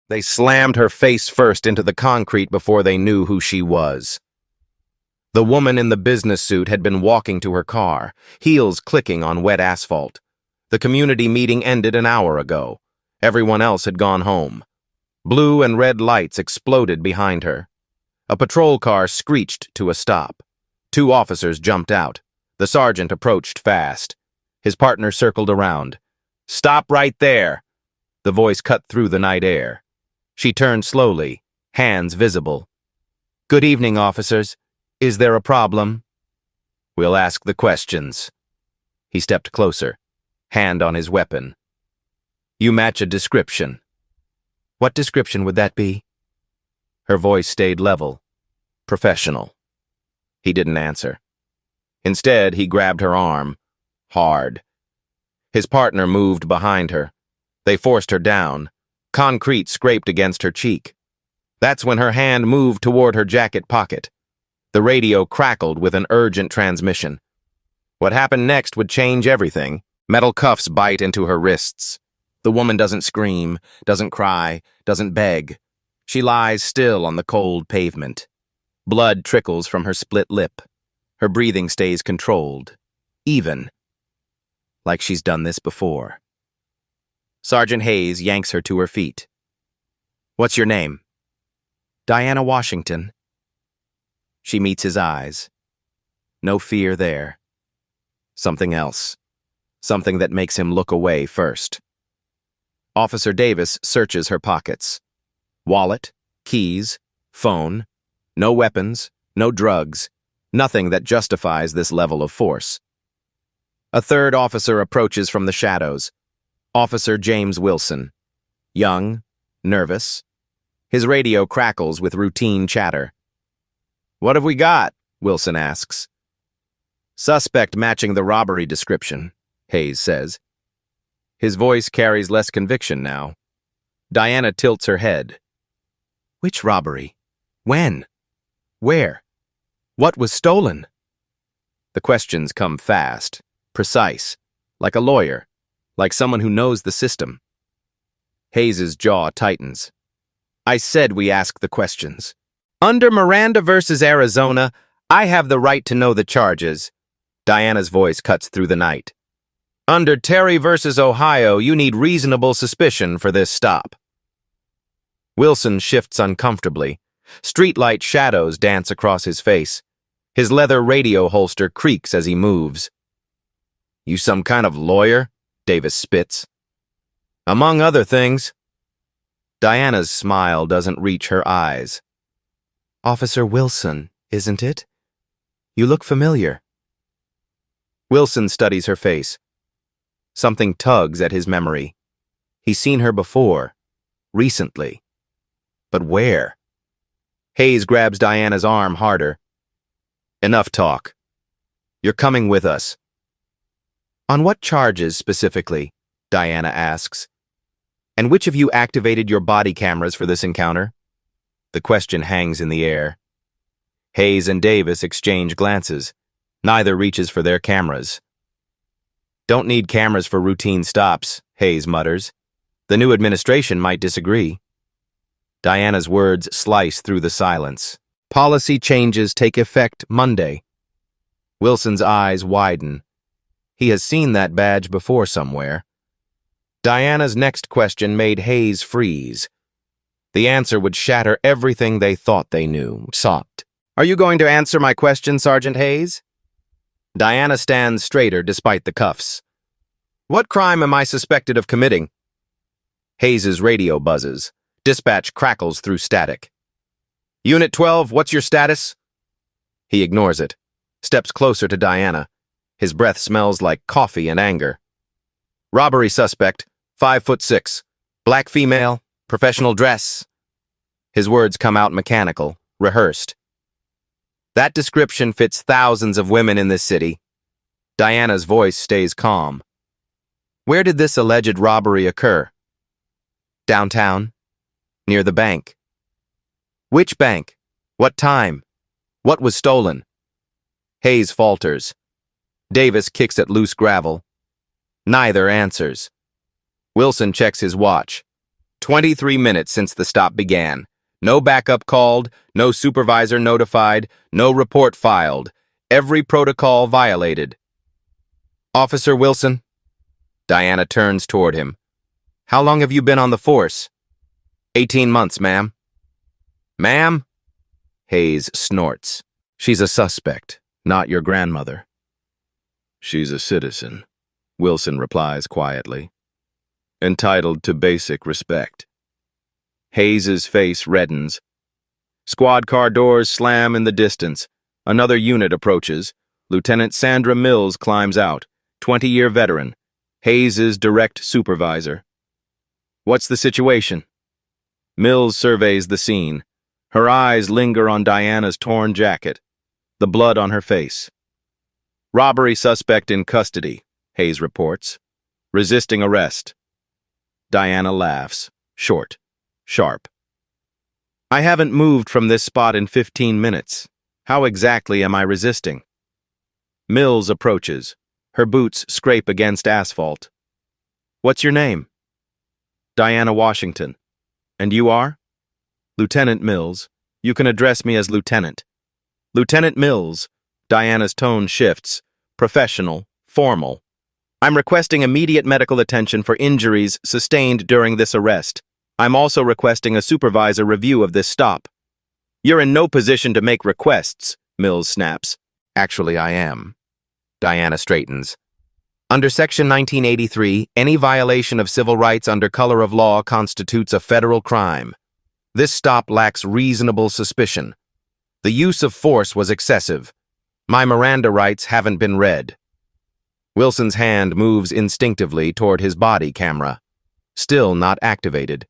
They slammed her face first into the concrete before they knew who she was. The woman in the business suit had been walking to her car, heels clicking on wet asphalt. The community meeting ended an hour ago. Everyone else had gone home. Blue and red lights exploded behind her. A patrol car screeched to a stop. 2 officers jumped out. The sergeant approached fast. His partner circled around. "Stop right there!" The voice cut through the night air. She turned slowly, hands visible. "Good evening, officers. Is there a problem?" "We'll ask the questions." He stepped closer, hand on his weapon. "You match a description." "What description would that be?" Her voice stayed level, professional. He didn't answer. Instead, he grabbed her arm, hard. His partner moved behind her. They forced her down. Concrete scraped against her cheek. That's when her hand moved toward her jacket pocket. The radio crackled with an urgent transmission. What happened next would change everything. Metal cuffs bite into her wrists. The woman doesn't scream, doesn't cry, doesn't beg. She lies still on the cold pavement. Blood trickles from her split lip. Her breathing stays controlled, even, like she's done this before. Sergeant Hayes yanks her to her feet. "What's your name?" "Diana Washington." She meets his eyes. No fear there. Something else. Something that makes him look away first. Officer Davis searches her pockets. Wallet, keys, phone. No weapons, no drugs. Nothing that justifies this level of force. A 3rd officer approaches from the shadows. Officer James Wilson. Young, nervous. His radio crackles with routine chatter. "What have we got?" Wilson asks. "Suspect matching the robbery description," Hayes says. His voice carries less conviction now. Diana tilts her head. "Which robbery? When? Where? What was stolen?" The questions come fast, precise, like a lawyer, like someone who knows the system. Hayes's jaw tightens. "I said we ask the questions. Under Miranda versus Arizona, I have the right to know the charges." Diana's voice cuts through the night. "Under Terry versus Ohio, you need reasonable suspicion for this stop." Wilson shifts uncomfortably. Streetlight shadows dance across his face. His leather radio holster creaks as he moves. "You some kind of lawyer?" Davis spits. "Among other things." Diana's smile doesn't reach her eyes. "Officer Wilson, isn't it? You look familiar." Wilson studies her face. Something tugs at his memory. He's seen her before, recently. But where? Hayes grabs Diana's arm harder. "Enough talk. You're coming with us." "On what charges specifically?" Diana asks. "And which of you activated your body cameras for this encounter?" The question hangs in the air. Hayes and Davis exchange glances. Neither reaches for their cameras. "Don't need cameras for routine stops," Hayes mutters. "The new administration might disagree." Diana's words slice through the silence. "Policy changes take effect Monday." Wilson's eyes widen. He has seen that badge before somewhere. Diana's next question made Hayes freeze. The answer would shatter everything they thought they knew. Sopped. "Are you going to answer my question, Sergeant Hayes?" Diana stands straighter despite the cuffs. "What crime am I suspected of committing?" Hayes's radio buzzes. Dispatch crackles through static. "Unit 12, what's your status?" He ignores it, steps closer to Diana. His breath smells like coffee and anger. "Robbery suspect, 5'6", black female, professional dress." His words come out mechanical, rehearsed. "That description fits thousands of women in this city." Diana's voice stays calm. "Where did this alleged robbery occur?" "Downtown. Near the bank." "Which bank? What time? What was stolen?" Hayes falters. Davis kicks at loose gravel. Neither answers. Wilson checks his watch. 23 minutes since the stop began. No backup called, no supervisor notified, no report filed. Every protocol violated. Officer Wilson? Diana turns toward him. How long have you been on the force? 18 months, ma'am. Ma'am? Hayes snorts. She's a suspect, not your grandmother. She's a citizen, Wilson replies quietly. Entitled to basic respect. Hayes's face reddens. Squad car doors slam in the distance. Another unit approaches. Lieutenant Sandra Mills climbs out, 20-year veteran, Hayes's direct supervisor. What's the situation? Mills surveys the scene. Her eyes linger on Diana's torn jacket, the blood on her face. Robbery suspect in custody, Hayes reports. Resisting arrest. Diana laughs, short, sharp. I haven't moved from this spot in 15 minutes. How exactly am I resisting? Mills approaches. Her boots scrape against asphalt. What's your name? Diana Washington. And you are? Lieutenant Mills. You can address me as Lieutenant. Lieutenant Mills. Diana's tone shifts. Professional, formal. I'm requesting immediate medical attention for injuries sustained during this arrest. I'm also requesting a supervisor review of this stop. You're in no position to make requests, Mills snaps. Actually, I am. Diana straightens. Under Section 1983, any violation of civil rights under color of law constitutes a federal crime. This stop lacks reasonable suspicion. The use of force was excessive. My Miranda rights haven't been read. Wilson's hand moves instinctively toward his body camera. Still not activated.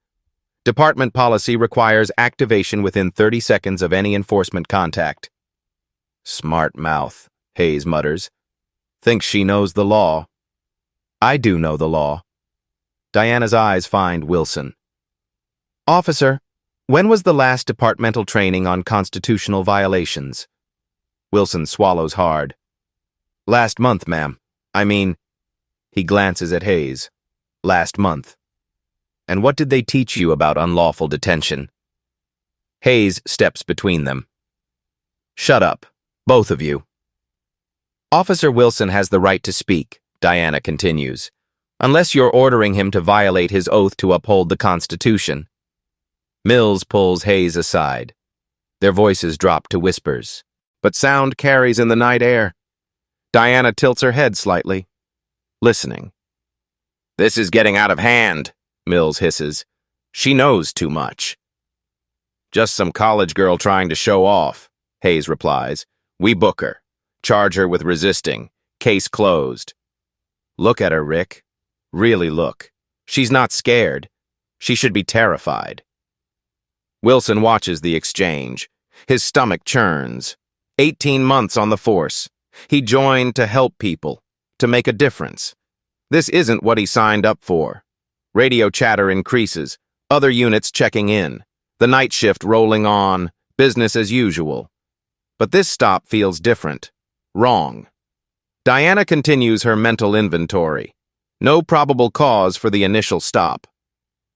Department policy requires activation within 30 seconds of any enforcement contact. Smart mouth, Hayes mutters. Thinks she knows the law. I do know the law. Diana's eyes find Wilson. Officer, when was the last departmental training on constitutional violations? Wilson swallows hard. Last month, ma'am. He glances at Hayes. Last month. And what did they teach you about unlawful detention? Hayes steps between them. Shut up, both of you. Officer Wilson has the right to speak, Diana continues, unless you're ordering him to violate his oath to uphold the Constitution. Mills pulls Hayes aside. Their voices drop to whispers, but sound carries in the night air. Diana tilts her head slightly, listening. This is getting out of hand, Mills hisses. She knows too much. Just some college girl trying to show off, Hayes replies. We book her. Charge her with resisting. Case closed. Look at her, Rick. Really look. She's not scared. She should be terrified. Wilson watches the exchange. His stomach churns. 18 months on the force. He joined to help people, to make a difference. This isn't what he signed up for. Radio chatter increases. Other units checking in. The night shift rolling on. Business as usual. But this stop feels different. Wrong. Diana continues her mental inventory. No probable cause for the initial stop.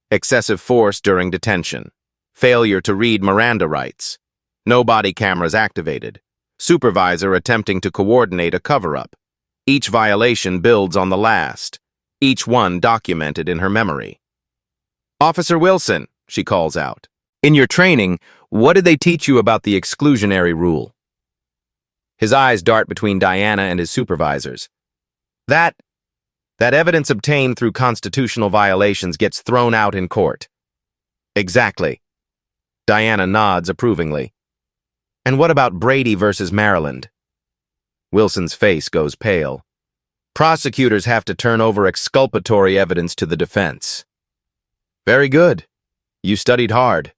Excessive force during detention. Failure to read Miranda rights. No body cameras activated. Supervisor attempting to coordinate a cover-up. Each violation builds on the last. Each one documented in her memory. Officer Wilson, she calls out. In your training, what did they teach you about the exclusionary rule? His eyes dart between Diana and his supervisors. That evidence obtained through constitutional violations gets thrown out in court. Exactly. Diana nods approvingly. And what about Brady versus Maryland? Wilson's face goes pale. Prosecutors have to turn over exculpatory evidence to the defense. Very good. You studied hard.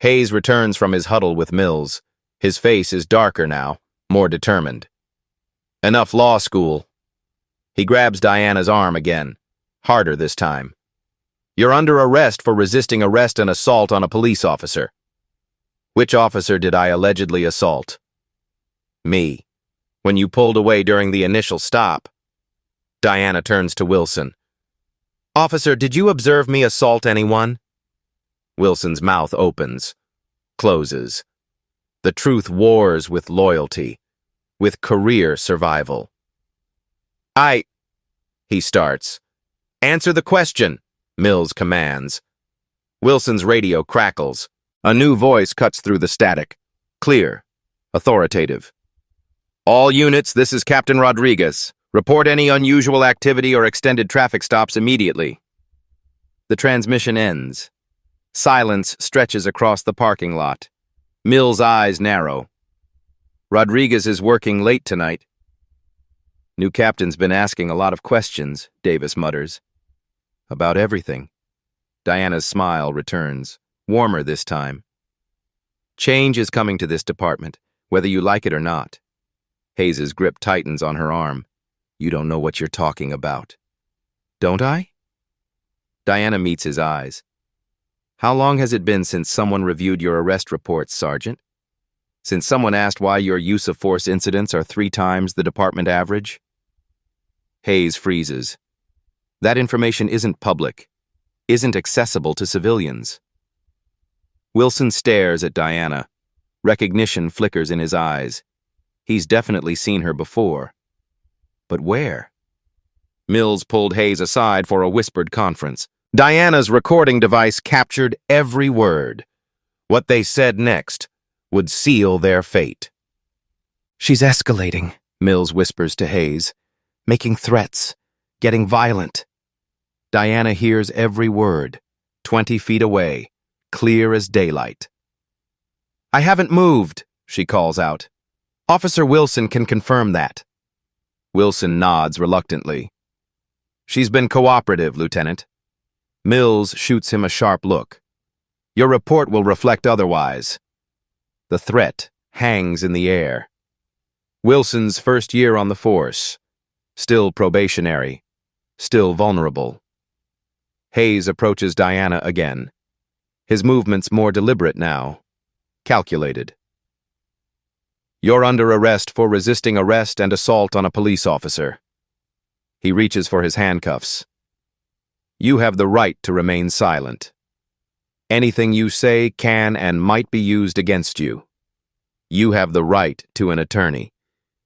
Hayes returns from his huddle with Mills. His face is darker now, more determined. Enough law school. He grabs Diana's arm again, harder this time. You're under arrest for resisting arrest and assault on a police officer. Which officer did I allegedly assault? Me. When you pulled away during the initial stop. Diana turns to Wilson. Officer, did you observe me assault anyone? Wilson's mouth opens, closes. The truth wars with loyalty, with career survival. He starts. Answer the question, Mills commands. Wilson's radio crackles. A new voice cuts through the static. Clear, authoritative. All units, this is Captain Rodriguez. Report any unusual activity or extended traffic stops immediately. The transmission ends. Silence stretches across the parking lot. Mills' eyes narrow. Rodriguez is working late tonight. New captain's been asking a lot of questions, Davis mutters. About everything. Diana's smile returns, warmer this time. Change is coming to this department, whether you like it or not. Hayes's grip tightens on her arm. You don't know what you're talking about. Don't I? Diana meets his eyes. How long has it been since someone reviewed your arrest reports, Sergeant? Since someone asked why your use of force incidents are 3 times the department average? Hayes freezes. That information isn't public, isn't accessible to civilians. Wilson stares at Diana. Recognition flickers in his eyes. He's definitely seen her before. But where? Mills pulled Hayes aside for a whispered conference. Diana's recording device captured every word. What they said next would seal their fate. She's escalating, Mills whispers to Hayes, making threats, getting violent. Diana hears every word, 20 feet away, clear as daylight. I haven't moved, she calls out. Officer Wilson can confirm that. Wilson nods reluctantly. She's been cooperative, Lieutenant. Mills shoots him a sharp look. Your report will reflect otherwise. The threat hangs in the air. Wilson's first year on the force. Still probationary. Still vulnerable. Hayes approaches Diana again. His movements more deliberate now. Calculated. You're under arrest for resisting arrest and assault on a police officer. He reaches for his handcuffs. You have the right to remain silent. Anything you say can and might be used against you. You have the right to an attorney.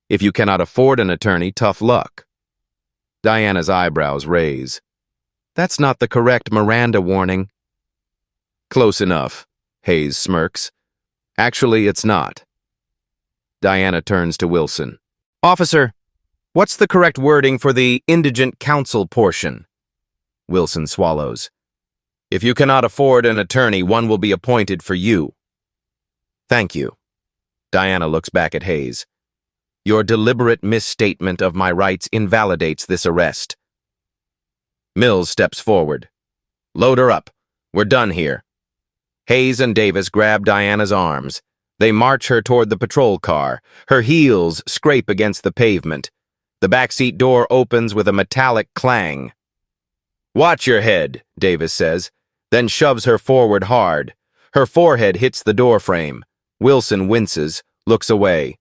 If you cannot afford an attorney, tough luck. Diana's eyebrows raise. That's not the correct Miranda warning. Close enough, Hayes smirks. Actually, it's not. Diana turns to Wilson. Officer, what's the correct wording for the indigent counsel portion? Wilson swallows. If you cannot afford an attorney, one will be appointed for you. Thank you. Diana looks back at Hayes. Your deliberate misstatement of my rights invalidates this arrest. Mills steps forward. Load her up. We're done here. Hayes and Davis grab Diana's arms. They march her toward the patrol car. Her heels scrape against the pavement. The backseat door opens with a metallic clang. Watch your head, Davis says, then shoves her forward hard. Her forehead hits the doorframe. Wilson winces, looks away.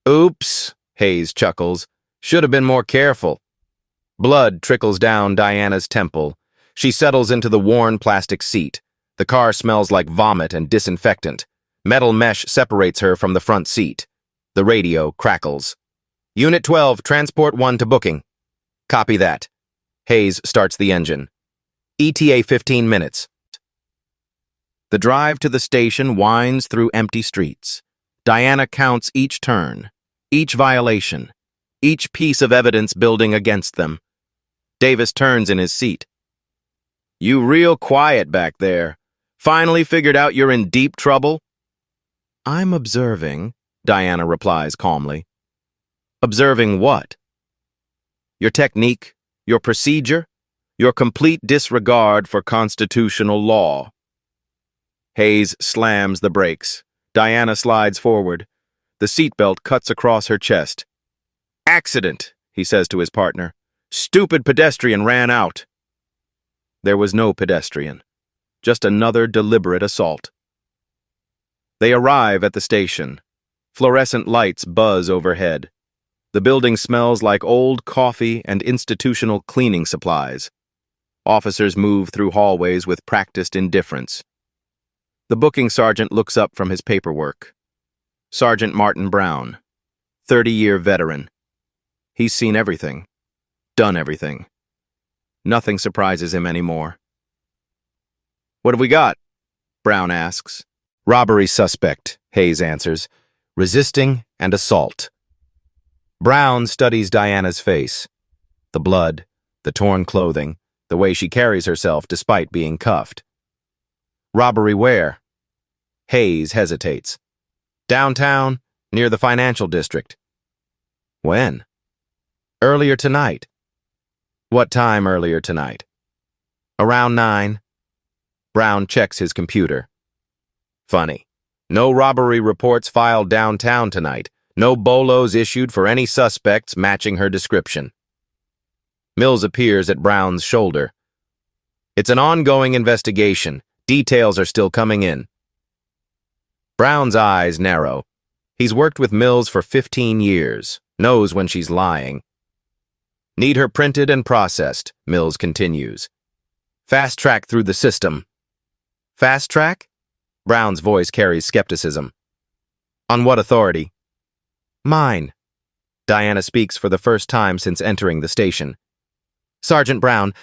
Oops, Hayes chuckles. Should have been more careful. Blood trickles down Diana's temple. She settles into the worn plastic seat. The car smells like vomit and disinfectant. Metal mesh separates her from the front seat. The radio crackles. Unit 12, Transport 1 to booking. Copy that. Hayes starts the engine. ETA 15 minutes. The drive to the station winds through empty streets. Diana counts each turn, each violation, each piece of evidence building against them. Davis turns in his seat. You real quiet back there. Finally figured out you're in deep trouble? I'm observing, Diana replies calmly. Observing what? Your technique, your procedure, your complete disregard for constitutional law. Hayes slams the brakes. Diana slides forward. The seatbelt cuts across her chest. Accident, he says to his partner. Stupid pedestrian ran out. There was no pedestrian. Just another deliberate assault. They arrive at the station. Fluorescent lights buzz overhead. The building smells like old coffee and institutional cleaning supplies. Officers move through hallways with practiced indifference. The booking sergeant looks up from his paperwork. Sergeant Martin Brown, 30-year veteran. He's seen everything, done everything. Nothing surprises him anymore. "What have we got?" Brown asks. "Robbery suspect," Hayes answers. "Resisting and assault." Brown studies Diana's face. The blood, the torn clothing, the way she carries herself despite being cuffed. "Robbery where?" Hayes hesitates. "Downtown, near the financial district." "When?" "Earlier tonight." "What time earlier tonight?" "Around 9. Brown checks his computer. Funny. No robbery reports filed downtown tonight. No bolos issued for any suspects matching her description. Mills appears at Brown's shoulder. "It's an ongoing investigation. Details are still coming in." Brown's eyes narrow. He's worked with Mills for 15 years, knows when she's lying. "Need her printed and processed," Mills continues. "Fast track through the system." "Fast track?" Brown's voice carries skepticism. "On what authority?" "Mine." Diana speaks for the first time since entering the station. "Sergeant Brown,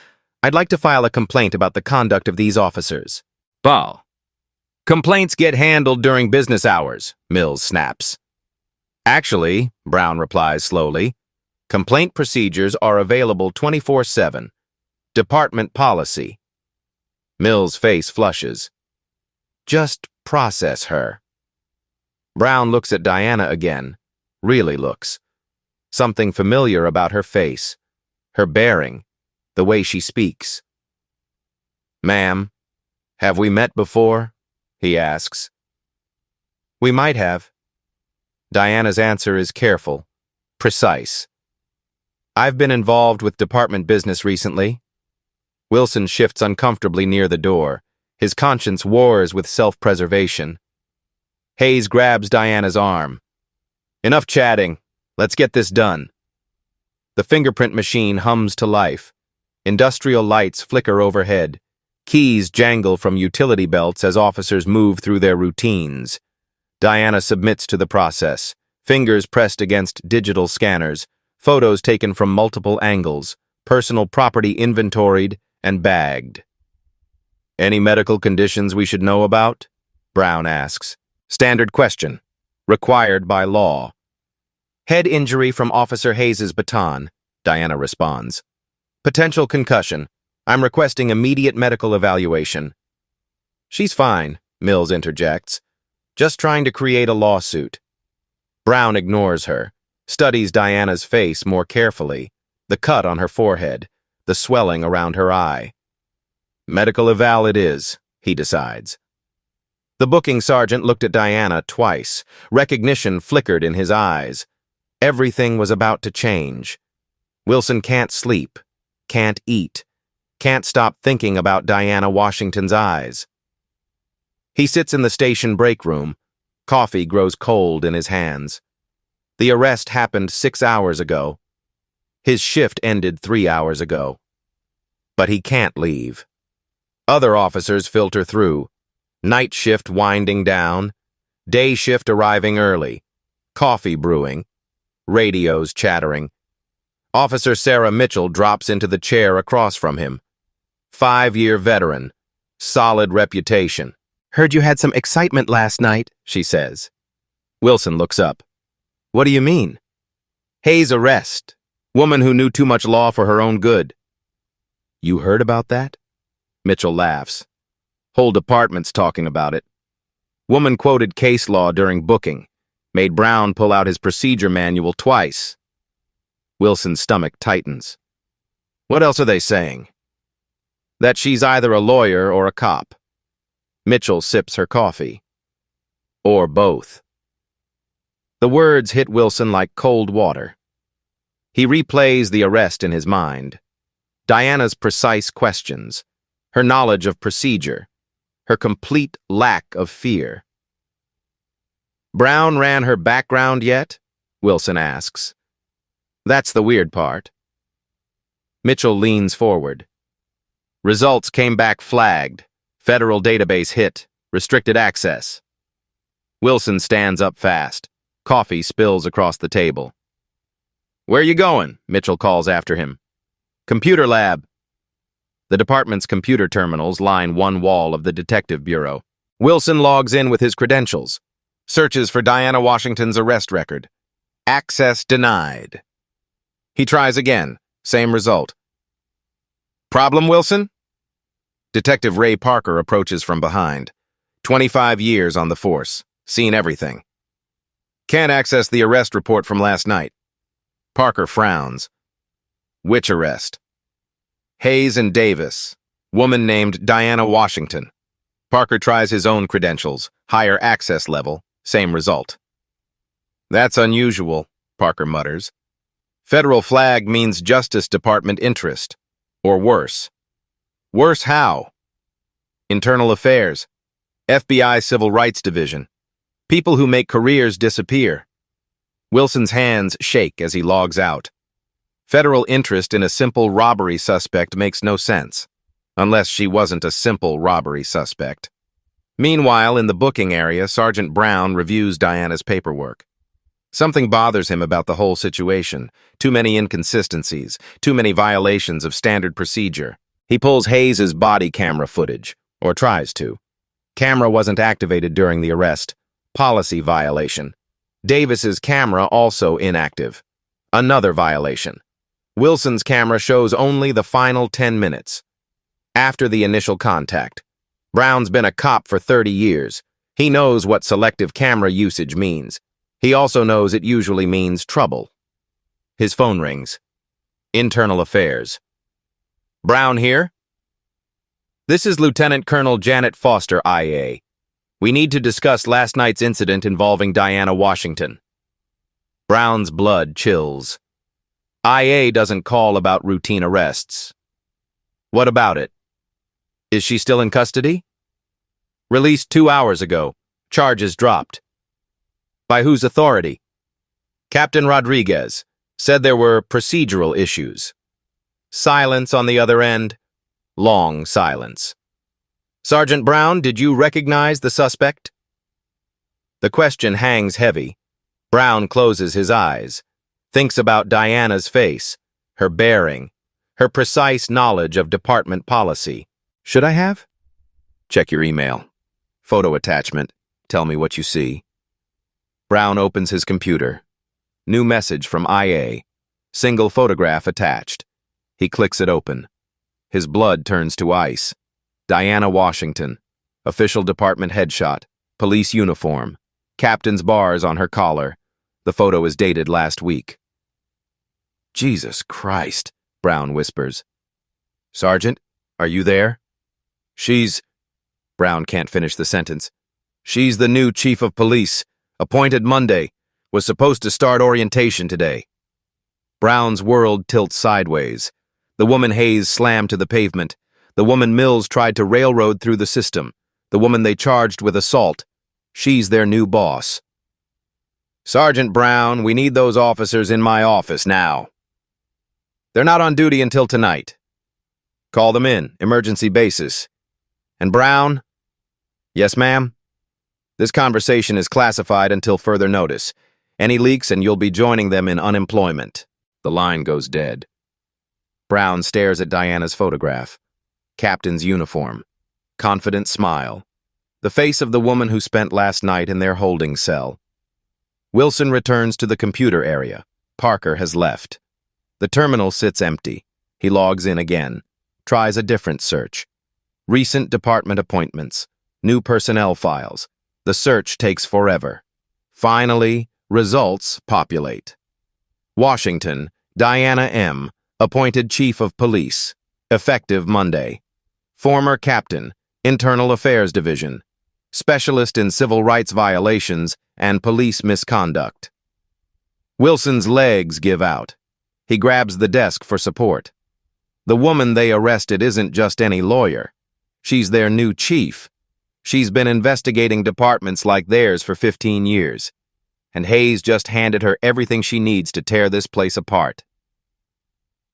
I'd like to file a complaint about the conduct of these officers." "Ball. Complaints get handled during business hours," Mills snaps. "Actually," Brown replies slowly, "complaint procedures are available 24/7. Department policy." Mills' face flushes. "Just process her." Brown looks at Diana again, really looks. Something familiar about her face, her bearing, the way she speaks. "Ma'am, have we met before?" he asks. "We might have." Diana's answer is careful, precise. "I've been involved with department business recently." Wilson shifts uncomfortably near the door. His conscience wars with self-preservation. Hayes grabs Diana's arm. "Enough chatting. Let's get this done." The fingerprint machine hums to life. Industrial lights flicker overhead. Keys jangle from utility belts as officers move through their routines. Diana submits to the process, fingers pressed against digital scanners, photos taken from multiple angles, personal property inventoried and bagged. "Any medical conditions we should know about?" Brown asks. Standard question. Required by law. "Head injury from Officer Hayes's baton," Diana responds. "Potential concussion. I'm requesting immediate medical evaluation." "She's fine," Mills interjects. "Just trying to create a lawsuit." Brown ignores her, studies Diana's face more carefully, the cut on her forehead, the swelling around her eye. Medical eval it is, he decides. The booking sergeant looked at Diana twice. Recognition flickered in his eyes. Everything was about to change. Wilson can't sleep, can't eat, can't stop thinking about Diana Washington's eyes. He sits in the station break room. Coffee grows cold in his hands. The arrest happened 6 hours ago. His shift ended 3 hours ago. But he can't leave. Other officers filter through. Night shift winding down. Day shift arriving early. Coffee brewing. Radios chattering. Officer Sarah Mitchell drops into the chair across from him. 5-year veteran. Solid reputation. "Heard you had some excitement last night," she says. Wilson looks up. "What do you mean?" "Hayes' arrest. Woman who knew too much law for her own good." "You heard about that?" Mitchell laughs. "Whole department's talking about it. Woman quoted case law during booking. Made Brown pull out his procedure manual twice." Wilson's stomach tightens. "What else are they saying?" "That she's either a lawyer or a cop." Mitchell sips her coffee. "Or both." The words hit Wilson like cold water. He replays the arrest in his mind. Diana's precise questions, her knowledge of procedure, her complete lack of fear. "Brown ran her background yet?" Wilson asks. "That's the weird part." Mitchell leans forward. Results came back flagged. Federal database hit. Restricted access. Wilson stands up fast. Coffee spills across the table. "Where you going?" Mitchell calls after him. "Computer lab." The department's computer terminals line one wall of the detective bureau. Wilson logs in with his credentials. Searches for Diana Washington's arrest record. Access denied. He tries again. Same result. "Problem, Wilson?" Detective Ray Parker approaches from behind. 25 years on the force. Seen everything. "Can't access the arrest report from last night." Parker frowns. "Which arrest?" "Hayes and Davis. Woman named Diana Washington." Parker tries his own credentials. Higher access level. Same result. "That's unusual," Parker mutters. "Federal flag means Justice Department interest. Or worse." "Worse how?" "Internal Affairs. FBI Civil Rights Division. People who make careers disappear." Wilson's hands shake as he logs out. Federal interest in a simple robbery suspect makes no sense, unless she wasn't a simple robbery suspect. Meanwhile, in the booking area, Sergeant Brown reviews Diana's paperwork. Something bothers him about the whole situation. Too many inconsistencies, too many violations of standard procedure. He pulls Hayes' body camera footage, or tries to. Camera wasn't activated during the arrest. Policy violation. Davis's camera also inactive. Another violation. Wilson's camera shows only the final 10 minutes. After the initial contact. Brown's been a cop for 30 years. He knows what selective camera usage means. He also knows it usually means trouble. His phone rings. Internal Affairs. "Brown here?" "This is Lieutenant Colonel Janet Foster, IA. We need to discuss last night's incident involving Diana Washington." Brown's blood chills. IA doesn't call about routine arrests. "What about it?" "Is she still in custody?" "Released 2 hours ago. Charges dropped." "By whose authority?" "Captain Rodriguez. Said there were procedural issues." Silence on the other end. Long silence. "Sergeant Brown, did you recognize the suspect?" The question hangs heavy. Brown closes his eyes, thinks about Diana's face, her bearing, her precise knowledge of department policy. "Should I have?" "Check your email. Photo attachment. Tell me what you see." Brown opens his computer. New message from IA. Single photograph attached. He clicks it open. His blood turns to ice. Diana Washington. Official department headshot. Police uniform. Captain's bars on her collar. The photo is dated last week. "Jesus Christ," Brown whispers. "Sergeant, are you there?" "She's..." Brown can't finish the sentence. "She's the new chief of police. Appointed Monday. Was supposed to start orientation today." Brown's world tilts sideways. The woman Hayes slammed to the pavement. The woman Mills tried to railroad through the system. The woman they charged with assault. She's their new boss. "Sergeant Brown, we need those officers in my office now." "They're not on duty until tonight." "Call them in, emergency basis." "And Brown?" "Yes, ma'am?" "This conversation is classified until further notice. Any leaks and you'll be joining them in unemployment." The line goes dead. Brown stares at Diana's photograph. Captain's uniform. Confident smile. The face of the woman who spent last night in their holding cell. Wilson returns to the computer area. Parker has left. The terminal sits empty. He logs in again. Tries a different search. Recent department appointments. New personnel files. The search takes forever. Finally, results populate. Washington, Diana M., appointed Chief of Police, effective Monday. Former Captain, Internal Affairs Division, specialist in civil rights violations and police misconduct. Wilson's legs give out. He grabs the desk for support. The woman they arrested isn't just any lawyer. She's their new chief. She's been investigating departments like theirs for 15 years. And Hayes just handed her everything she needs to tear this place apart.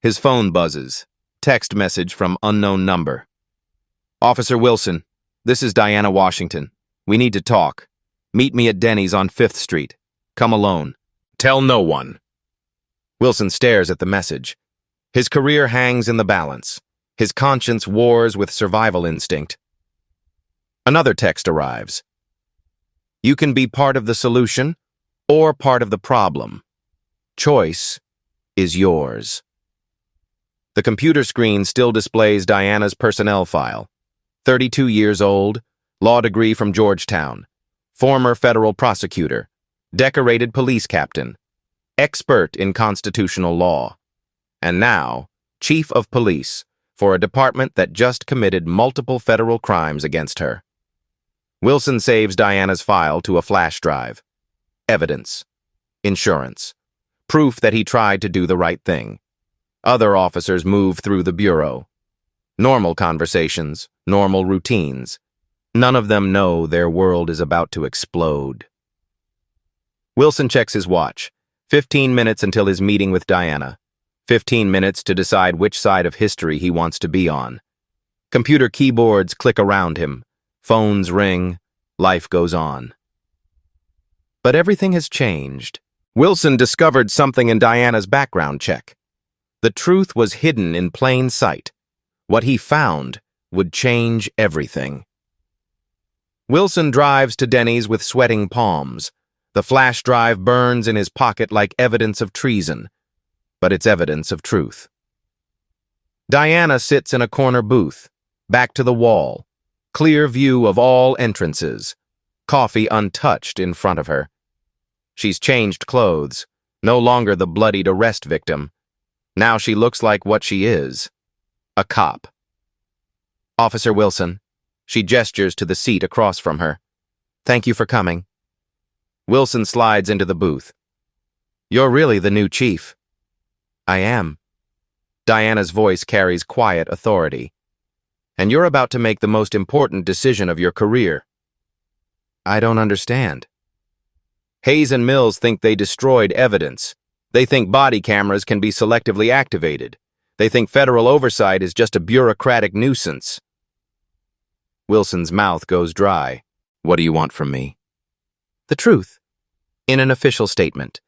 His phone buzzes. Text message from unknown number. Officer Wilson, this is Diana Washington. We need to talk. Meet me at Denny's on 5th Street. Come alone. Tell no one. Wilson stares at the message. His career hangs in the balance. His conscience wars with survival instinct. Another text arrives. You can be part of the solution or part of the problem. Choice is yours. The computer screen still displays Diana's personnel file. 32 years old, law degree from Georgetown, former federal prosecutor, decorated police captain, expert in constitutional law, and now chief of police for a department that just committed multiple federal crimes against her. Wilson saves Diana's file to a flash drive. Evidence. Insurance. Proof that he tried to do the right thing. Other officers move through the bureau. Normal conversations, normal routines. None of them know their world is about to explode. Wilson checks his watch. 15 minutes until his meeting with Diana. 15 minutes to decide which side of history he wants to be on. Computer keyboards click around him. Phones ring. Life goes on. But everything has changed. Wilson discovered something in Diana's background check. The truth was hidden in plain sight. What he found would change everything. Wilson drives to Denny's with sweating palms. The flash drive burns in his pocket like evidence of treason, but it's evidence of truth. Diana sits in a corner booth, back to the wall, clear view of all entrances, coffee untouched in front of her. She's changed clothes, no longer the bloodied arrest victim. Now she looks like what she is, a cop. Officer Wilson. She gestures to the seat across from her. Thank you for coming. Wilson slides into the booth. You're really the new chief. I am. Diana's voice carries quiet authority. And you're about to make the most important decision of your career. I don't understand. Hayes and Mills think they destroyed evidence. They think body cameras can be selectively activated. They think federal oversight is just a bureaucratic nuisance. Wilson's mouth goes dry. What do you want from me? The truth. In an official statement.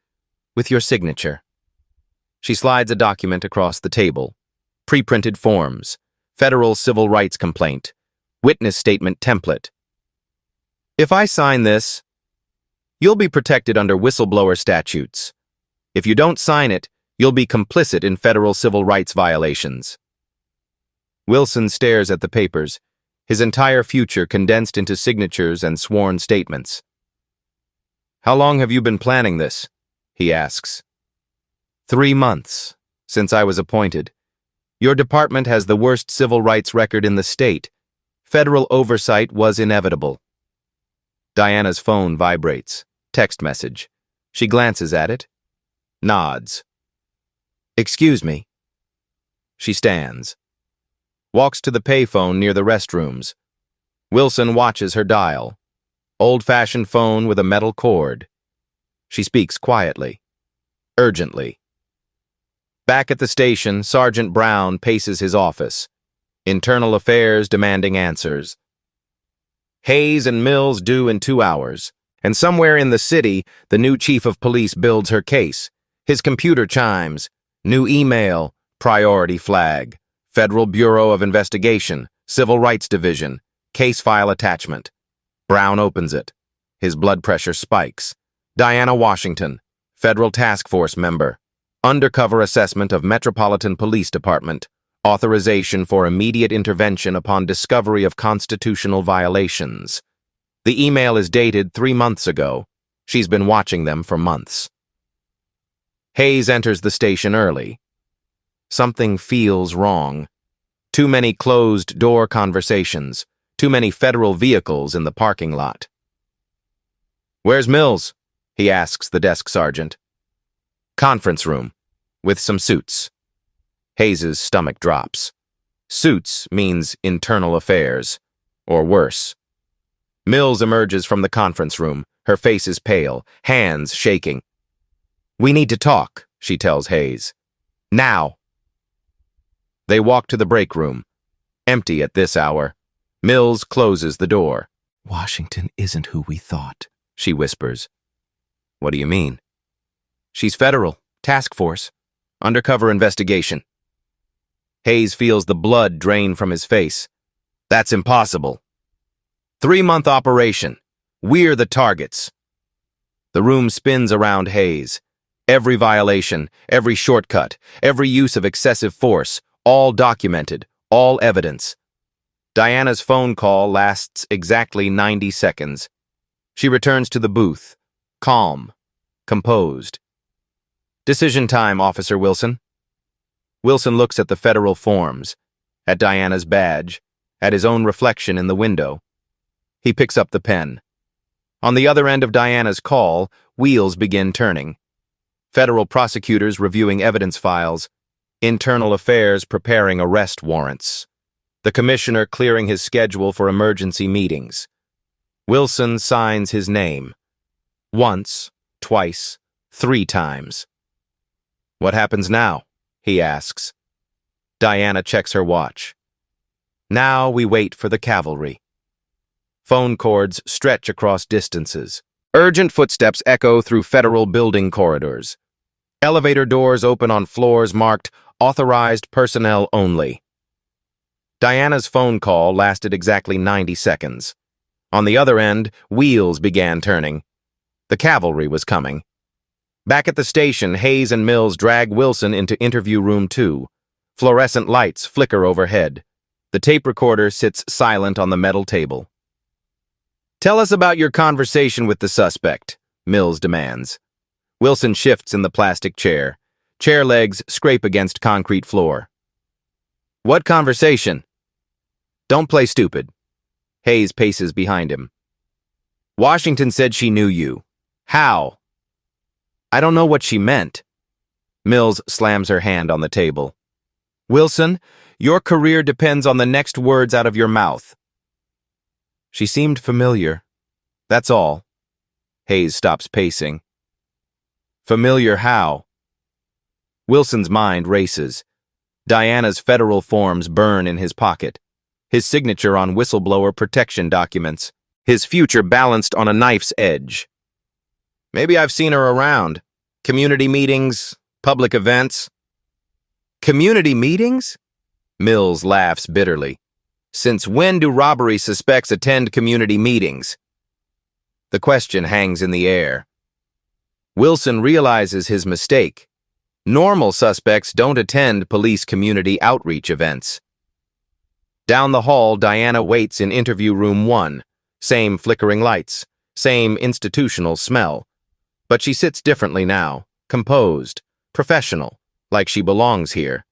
With your signature. She slides a document across the table. Pre-printed forms. Federal civil rights complaint. Witness statement template. If I sign this, you'll be protected under whistleblower statutes. If you don't sign it, you'll be complicit in federal civil rights violations. Wilson stares at the papers, his entire future condensed into signatures and sworn statements. How long have you been planning this? He asks. 3 months, since I was appointed. Your department has the worst civil rights record in the state. Federal oversight was inevitable. Diana's phone vibrates. Text message. She glances at it. Nods. Excuse me. She stands. Walks to the payphone near the restrooms. Wilson watches her dial. Old-fashioned phone with a metal cord. She speaks quietly. Urgently. Back at the station, Sergeant Brown paces his office. Internal Affairs demanding answers. Hayes and Mills due in 2 hours. And somewhere in the city, the new chief of police builds her case. His computer chimes. New email. Priority flag. Federal Bureau of Investigation. Civil Rights Division. Case file attachment. Brown opens it. His blood pressure spikes. Diana Washington. Federal Task Force member. Undercover assessment of Metropolitan Police Department. Authorization for immediate intervention upon discovery of constitutional violations. The email is dated 3 months ago. She's been watching them for months. Hayes enters the station early. Something feels wrong. Too many closed-door conversations. Too many federal vehicles in the parking lot. Where's Mills? He asks the desk sergeant. Conference room, with some suits. Hayes's stomach drops. Suits means internal affairs, or worse. Mills emerges from the conference room. Her face is pale, hands shaking. We need to talk, she tells Hayes. Now. They walk to the break room. Empty at this hour. Mills closes the door. "Washington isn't who we thought," she whispers. "What do you mean?" "She's federal. Task force. Undercover investigation." Hayes feels the blood drain from his face. "That's impossible." 3-month operation. We're the targets. The room spins around Hayes. Every violation, every shortcut, every use of excessive force, all documented, all evidence. Diana's phone call lasts exactly 90 seconds. She returns to the booth, calm, composed. "Decision time, Officer Wilson." Wilson looks at the federal forms, at Diana's badge, at his own reflection in the window. He picks up the pen. On the other end of Diana's call, wheels begin turning. Federal prosecutors reviewing evidence files, internal affairs preparing arrest warrants, the commissioner clearing his schedule for emergency meetings. Wilson signs his name. Once, twice, 3 times. "What happens now?" he asks. Diana checks her watch. "Now we wait for the cavalry." Phone cords stretch across distances. Urgent footsteps echo through federal building corridors. Elevator doors open on floors marked "Authorized Personnel Only." Diana's phone call lasted exactly 90 seconds. On the other end, wheels began turning. The cavalry was coming. Back at the station, Hayes and Mills drag Wilson into interview room 2. Fluorescent lights flicker overhead. The tape recorder sits silent on the metal table. "Tell us about your conversation with the suspect," Mills demands. Wilson shifts in the plastic chair. Chair legs scrape against concrete floor. "What conversation?" "Don't play stupid." Hayes paces behind him. "Washington said she knew you. How?" "I don't know what she meant." Mills slams her hand on the table. "Wilson, your career depends on the next words out of your mouth." "She seemed familiar. That's all." Hayes stops pacing. "Familiar how?" Wilson's mind races. Diana's federal forms burn in his pocket. His signature on whistleblower protection documents. His future balanced on a knife's edge. "Maybe I've seen her around. Community meetings, public events." "Community meetings?" Mills laughs bitterly. "Since when do robbery suspects attend community meetings?" The question hangs in the air. Wilson realizes his mistake. Normal suspects don't attend police community outreach events. Down the hall, Diana waits in interview room 1. Same flickering lights, same institutional smell. But she sits differently now, composed, professional, like she belongs here.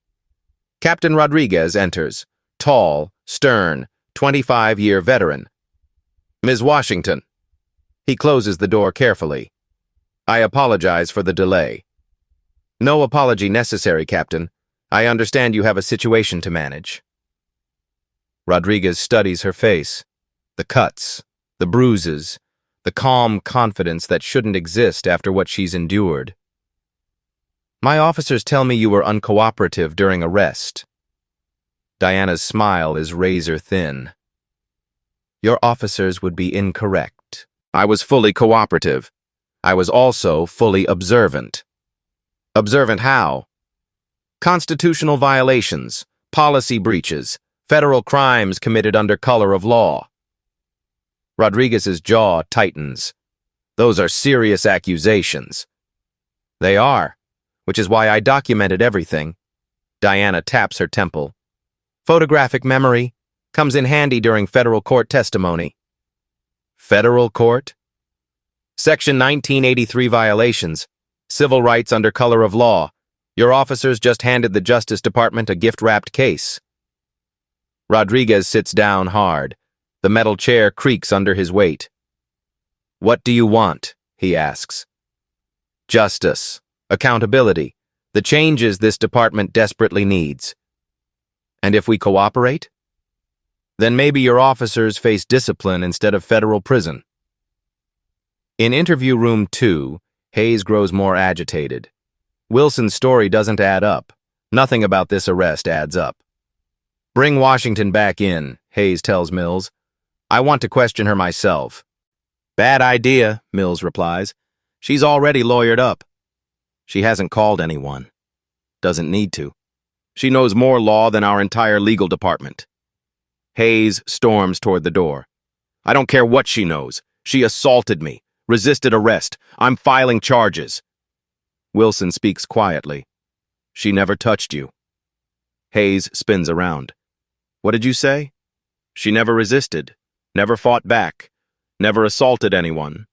Captain Rodriguez enters, tall, stern, 25-year veteran. "Ms. Washington." He closes the door carefully. "I apologize for the delay." "No apology necessary, Captain. I understand you have a situation to manage." Rodriguez studies her face. The cuts, the bruises, the calm confidence that shouldn't exist after what she's endured. "My officers tell me you were uncooperative during arrest." Diana's smile is razor thin. "Your officers would be incorrect. I was fully cooperative. I was also fully observant." "Observant how?" "Constitutional violations, policy breaches, federal crimes committed under color of law." Rodriguez's jaw tightens. "Those are serious accusations." "They are, which is why I documented everything." Diana taps her temple. "Photographic memory comes in handy during federal court testimony." "Federal court?" "Section 1983 violations, civil rights under color of law. Your officers just handed the Justice Department a gift-wrapped case." Rodriguez sits down hard. The metal chair creaks under his weight. "What do you want?" he asks. "Justice, accountability, the changes this department desperately needs." "And if we cooperate?" "Then maybe your officers face discipline instead of federal prison." In interview room 2, Hayes grows more agitated. Wilson's story doesn't add up. Nothing about this arrest adds up. Bring Washington back in, Hayes tells Mills. I want to question her myself. Bad idea, Mills replies. She's already lawyered up. She hasn't called anyone. Doesn't need to. She knows more law than our entire legal department. Hayes storms toward the door. I don't care what she knows. She assaulted me, resisted arrest. I'm filing charges. Wilson speaks quietly. She never touched you. Hayes spins around. What did you say? She never resisted, never fought back, never assaulted anyone.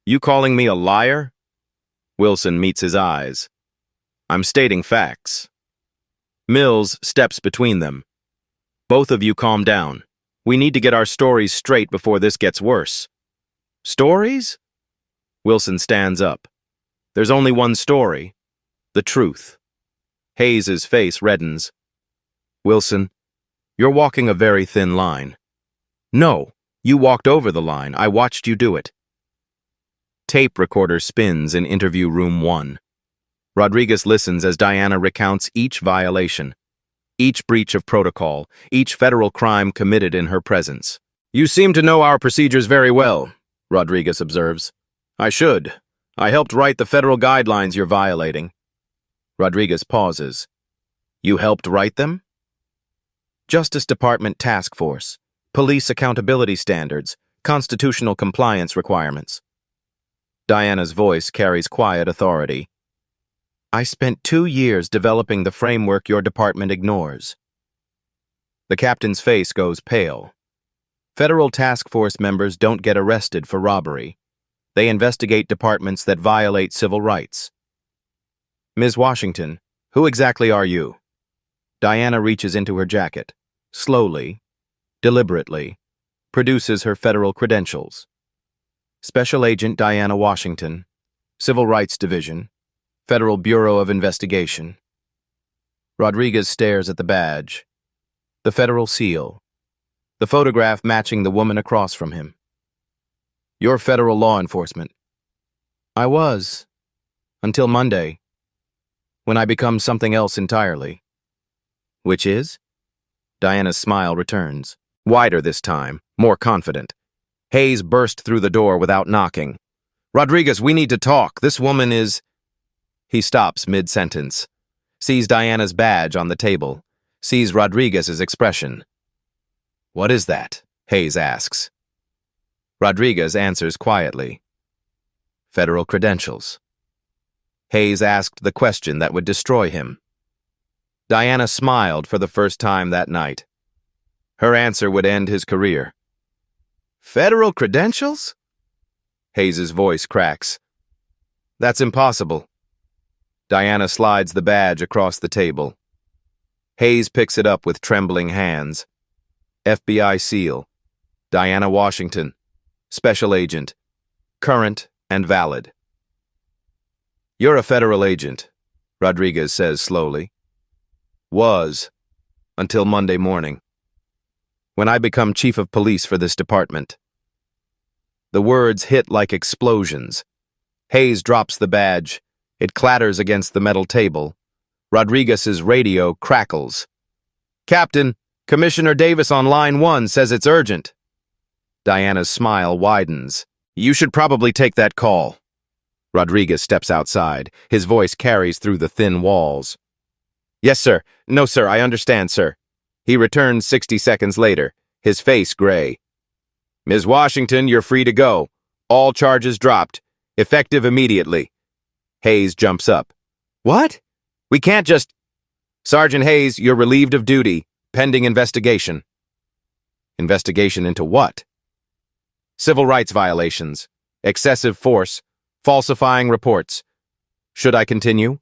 You calling me a liar? Wilson meets his eyes. I'm stating facts. Mills steps between them. Both of you calm down. We need to get our stories straight before this gets worse. Stories? Wilson stands up. There's only one story. The truth. Hayes's face reddens. Wilson, you're walking a very thin line. No, you walked over the line. I watched you do it. Tape recorder spins in interview room 1. Rodriguez listens as Diana recounts each violation, each breach of protocol, each federal crime committed in her presence. You seem to know our procedures very well, Rodriguez observes. I should. I helped write the federal guidelines you're violating. Rodriguez pauses. You helped write them? Justice Department Task Force, Police Accountability Standards, Constitutional Compliance Requirements. Diana's voice carries quiet authority. I spent 2 years developing the framework your department ignores. The captain's face goes pale. Federal task force members don't get arrested for robbery. They investigate departments that violate civil rights. Ms. Washington, who exactly are you? Diana reaches into her jacket, slowly, deliberately, produces her federal credentials. Special Agent Diana Washington, Civil Rights Division, Federal Bureau of Investigation. Rodriguez stares at the badge, the federal seal, the photograph matching the woman across from him. You're federal law enforcement. I was, until Monday, when I become something else entirely. Which is? Diana's smile returns, wider this time, more confident. Hayes burst through the door without knocking. Rodriguez, we need to talk. This woman is... He stops mid-sentence, sees Diana's badge on the table, sees Rodriguez's expression. What is that? Hayes asks. Rodriguez answers quietly. Federal credentials. Hayes asked the question that would destroy him. Diana smiled for the first time that night. Her answer would end his career. Federal credentials? Hayes's voice cracks. That's impossible. Diana slides the badge across the table. Hayes picks it up with trembling hands. FBI seal. Diana Washington. Special Agent. Current and valid. You're a federal agent, Rodriguez says slowly. Was, until Monday morning, when I become chief of police for this department. The words hit like explosions. Hayes drops the badge. It clatters against the metal table. Rodriguez's radio crackles. Captain, Commissioner Davis on line 1 says it's urgent. Diana's smile widens. You should probably take that call. Rodriguez steps outside. His voice carries through the thin walls. Yes, sir. No, sir, I understand, sir. He returns 60 seconds later, his face gray. Ms. Washington, you're free to go. All charges dropped. Effective immediately. Hayes jumps up. What? We can't just... Sergeant Hayes, you're relieved of duty, pending investigation. Investigation into what? Civil rights violations, excessive force, falsifying reports. Should I continue?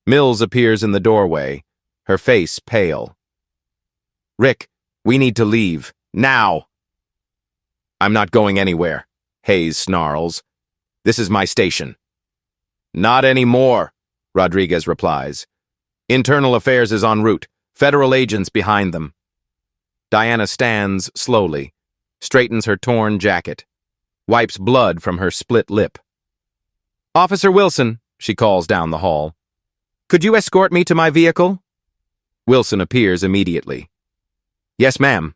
Mills appears in the doorway, her face pale. Rick, we need to leave. Now! I'm not going anywhere, Hayes snarls. This is my station. Not anymore, Rodriguez replies. Internal Affairs is en route. Federal agents behind them. Diana stands slowly, straightens her torn jacket, wipes blood from her split lip. Officer Wilson, she calls down the hall. Could you escort me to my vehicle? Wilson appears immediately. Yes, ma'am.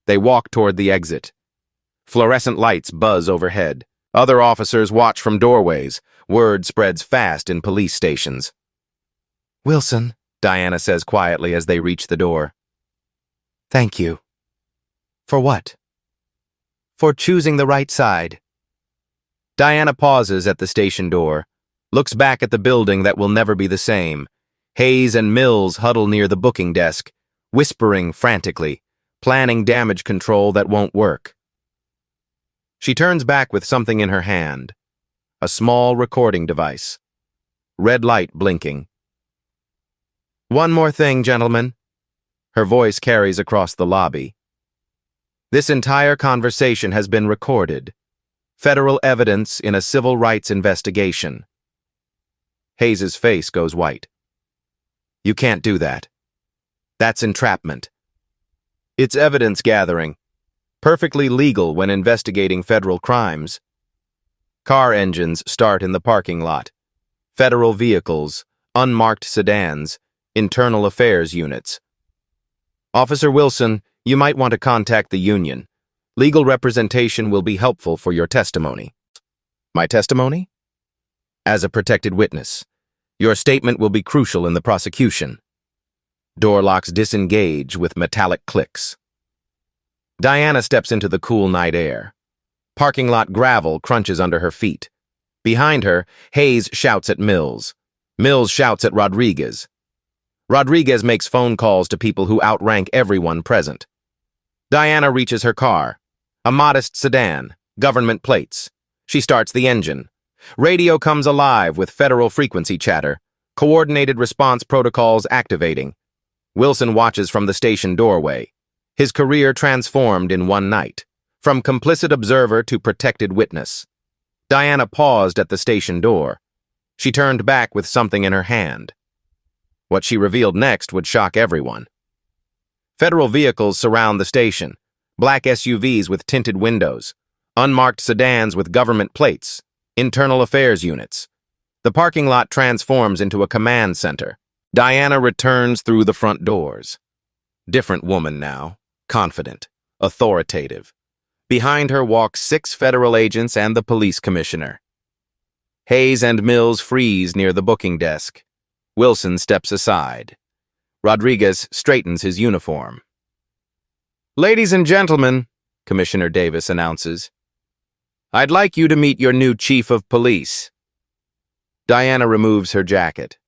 They walk toward the exit. Fluorescent lights buzz overhead. Other officers watch from doorways. Word spreads fast in police stations. Wilson, Diana says quietly as they reach the door. Thank you. For what? For choosing the right side. Diana pauses at the station door, looks back at the building that will never be the same. Hayes and Mills huddle near the booking desk, whispering frantically, planning damage control that won't work. She turns back with something in her hand, a small recording device. Red light blinking. One more thing, gentlemen. Her voice carries across the lobby. This entire conversation has been recorded. Federal evidence in a civil rights investigation. Hayes's face goes white. You can't do that. That's entrapment. It's evidence gathering. Perfectly legal when investigating federal crimes. Car engines start in the parking lot. Federal vehicles, unmarked sedans, internal affairs units. Officer Wilson, you might want to contact the union. Legal representation will be helpful for your testimony. My testimony? As a protected witness. Your statement will be crucial in the prosecution. Door locks disengage with metallic clicks. Diana steps into the cool night air. Parking lot gravel crunches under her feet. Behind her, Hayes shouts at Mills. Mills shouts at Rodriguez. Rodriguez makes phone calls to people who outrank everyone present. Diana reaches her car. A modest sedan, government plates. She starts the engine. Radio comes alive with federal frequency chatter. Coordinated response protocols activating. Wilson watches from the station doorway. His career transformed in one night, from complicit observer to protected witness. Diana paused at the station door. She turned back with something in her hand. What she revealed next would shock everyone. Federal vehicles surround the station, black SUVs with tinted windows, unmarked sedans with government plates, internal affairs units. The parking lot transforms into a command center. Diana returns through the front doors. Different woman now. Confident, authoritative. Behind her walk 6 federal agents and the police commissioner. Hayes and Mills freeze near the booking desk. Wilson steps aside. Rodriguez straightens his uniform. Ladies and gentlemen, Commissioner Davis announces, I'd like you to meet your new chief of police. Diana removes her jacket.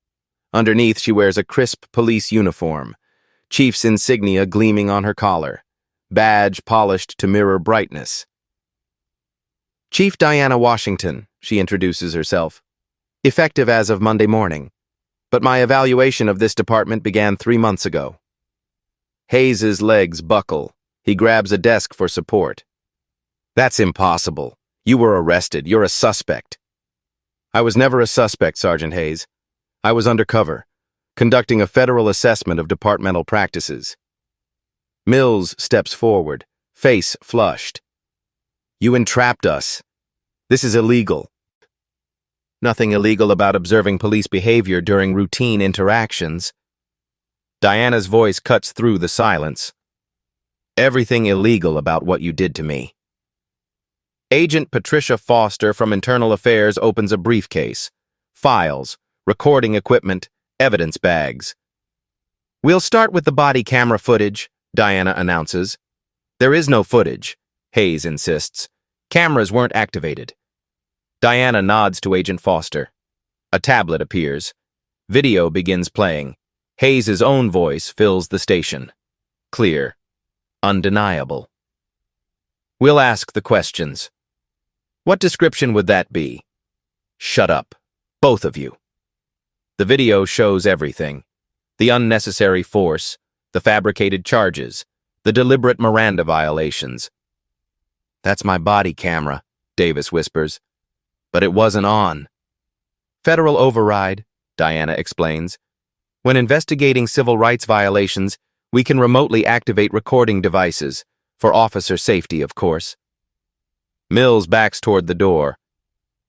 Underneath, she wears a crisp police uniform. Chief's insignia gleaming on her collar, badge polished to mirror brightness. Chief Diana Washington, she introduces herself. Effective as of Monday morning, but my evaluation of this department began 3 months ago. Hayes's legs buckle. He grabs a desk for support. That's impossible. You were arrested. You're a suspect. I was never a suspect, Sergeant Hayes. I was undercover, conducting a federal assessment of departmental practices. Mills steps forward, face flushed. You entrapped us. This is illegal. Nothing illegal about observing police behavior during routine interactions. Diana's voice cuts through the silence. Everything illegal about what you did to me. Agent Patricia Foster from Internal Affairs opens a briefcase. Files, recording equipment, evidence bags. We'll start with the body camera footage, Diana announces. There is no footage, Hayes insists. Cameras weren't activated. Diana nods to Agent Foster. A tablet appears. Video begins playing. Hayes's own voice fills the station. Clear. Undeniable. We'll ask the questions. What description would that be? Shut up, both of you. The video shows everything. The unnecessary force, the fabricated charges, the deliberate Miranda violations. That's my body camera, Davis whispers. But it wasn't on. Federal override, Diana explains. When investigating civil rights violations, we can remotely activate recording devices, for officer safety, of course. Mills backs toward the door.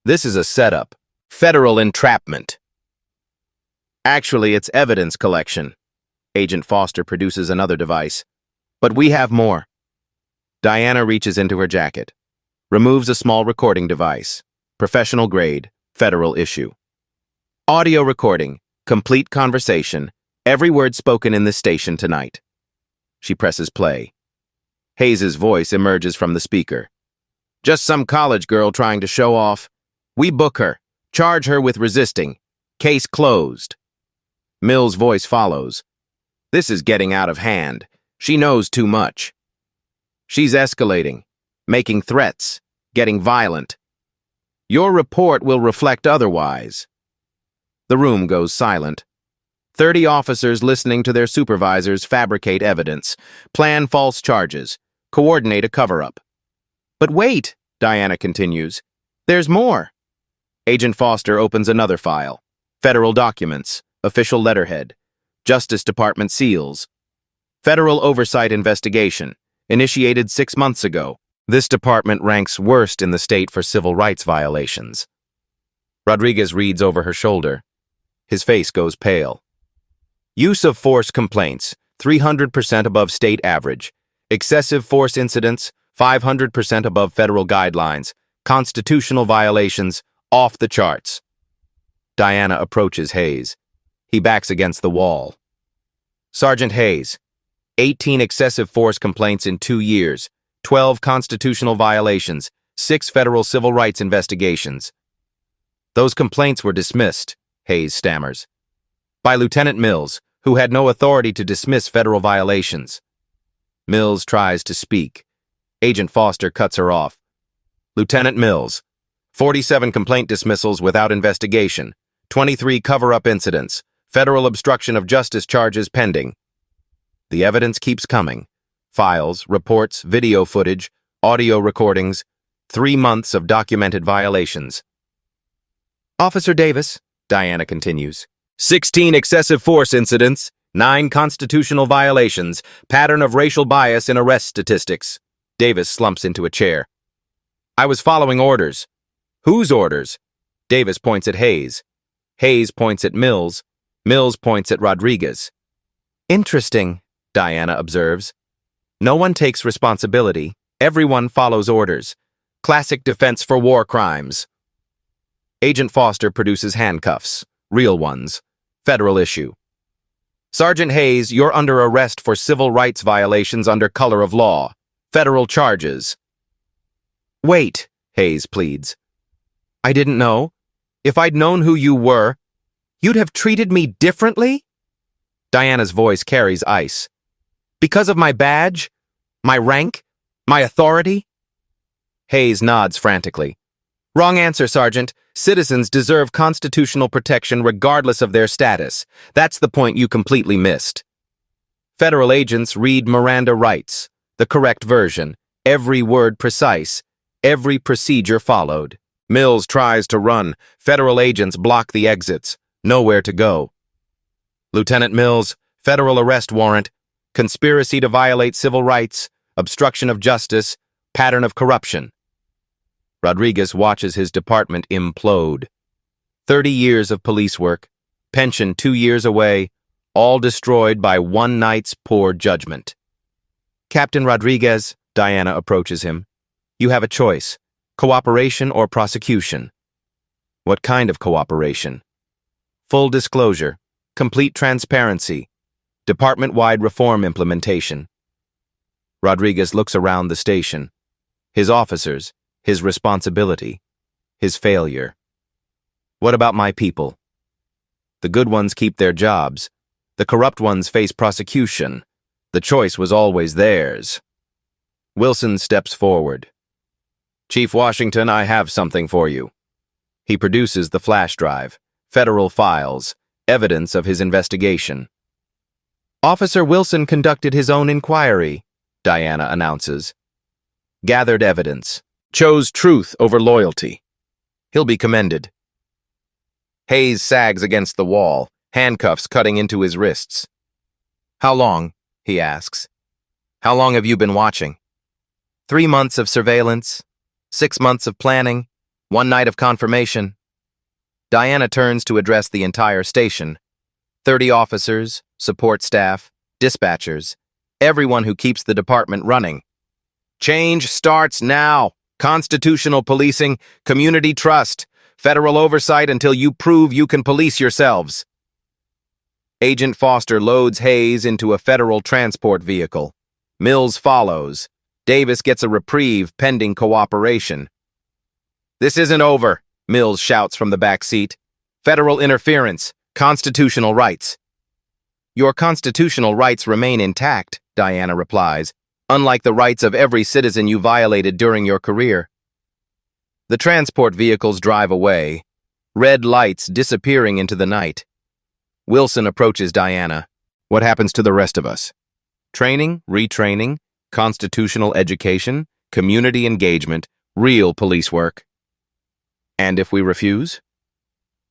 This is a setup. Federal entrapment. Actually, it's evidence collection. Agent Foster produces another device. But we have more. Diana reaches into her jacket, removes a small recording device, professional grade, federal issue. Audio recording, complete conversation, every word spoken in this station tonight. She presses play. Hayes's voice emerges from the speaker. Just some college girl trying to show off. We book her, charge her with resisting. Case closed. Mills' voice follows. This is getting out of hand. She knows too much. She's escalating, making threats, getting violent. Your report will reflect otherwise. The room goes silent. 30 officers listening to their supervisors fabricate evidence, plan false charges, coordinate a cover-up. But wait, Diana continues. There's more. Agent Foster opens another file. Federal documents, official letterhead, Justice Department seals. Federal oversight investigation, initiated 6 months ago. This department ranks worst in the state for civil rights violations. Rodriguez reads over her shoulder. His face goes pale. Use of force complaints, 300% above state average. Excessive force incidents, 500% above federal guidelines. Constitutional violations, off the charts. Diana approaches Hayes. He backs against the wall. Sergeant Hayes, 18 excessive force complaints in 2 years, 12 constitutional violations, 6 federal civil rights investigations. Those complaints were dismissed, Hayes stammers. By Lieutenant Mills, who had no authority to dismiss federal violations. Mills tries to speak. Agent Foster cuts her off. Lieutenant Mills, 47 complaint dismissals without investigation, 23 cover-up incidents, federal obstruction of justice charges pending. The evidence keeps coming. Files, reports, video footage, audio recordings, 3 months of documented violations. Officer Davis, Diana continues, 16 excessive force incidents, 9 constitutional violations, pattern of racial bias in arrest statistics. Davis slumps into a chair. I was following orders. Whose orders? Davis points at Hayes. Hayes points at Mills. Mills points at Rodriguez. Interesting, Diana observes. No one takes responsibility. Everyone follows orders. Classic defense for war crimes. Agent Foster produces handcuffs. Real ones. Federal issue. Sergeant Hayes, you're under arrest for civil rights violations under color of law. Federal charges. Wait, Hayes pleads. I didn't know. If I'd known who you were, you'd have treated me differently? Diana's voice carries ice. Because of my badge? My rank? My authority? Hayes nods frantically. Wrong answer, Sergeant. Citizens deserve constitutional protection regardless of their status. That's the point you completely missed. Federal agents read Miranda rights, the correct version, every word precise, every procedure followed. Mills tries to run. Federal agents block the exits. Nowhere to go. Lieutenant Mills, federal arrest warrant, conspiracy to violate civil rights, obstruction of justice, pattern of corruption. Rodriguez watches his department implode. 30 years of police work, pension 2 years away, all destroyed by one night's poor judgment. Captain Rodriguez, Diana approaches him. You have a choice, cooperation or prosecution. What kind of cooperation? Full disclosure, complete transparency, department-wide reform implementation. Rodriguez looks around the station. His officers, his responsibility, his failure. What about my people? The good ones keep their jobs. The corrupt ones face prosecution. The choice was always theirs. Wilson steps forward. Chief Washington, I have something for you. He produces the flash drive, federal files, evidence of his investigation. Officer Wilson conducted his own inquiry, Diana announces. Gathered evidence. Chose truth over loyalty. He'll be commended. Hayes sags against the wall, handcuffs cutting into his wrists. How long? He asks. How long have you been watching? 3 months of surveillance, 6 months of planning, 1 night of confirmation. Diana turns to address the entire station. 30 officers, support staff, dispatchers, everyone who keeps the department running. Change starts now. Constitutional policing, community trust, federal oversight until you prove you can police yourselves. Agent Foster loads Hayes into a federal transport vehicle. Mills follows. Davis gets a reprieve pending cooperation. "This isn't over," Mills shouts from the back seat. "Federal interference, constitutional rights." "Your constitutional rights remain intact," Diana replies, "unlike the rights of every citizen you violated during your career." The transport vehicles drive away, red lights disappearing into the night. Wilson approaches Diana. "What happens to the rest of us? Training, retraining, constitutional education, community engagement, real police work. And if we refuse?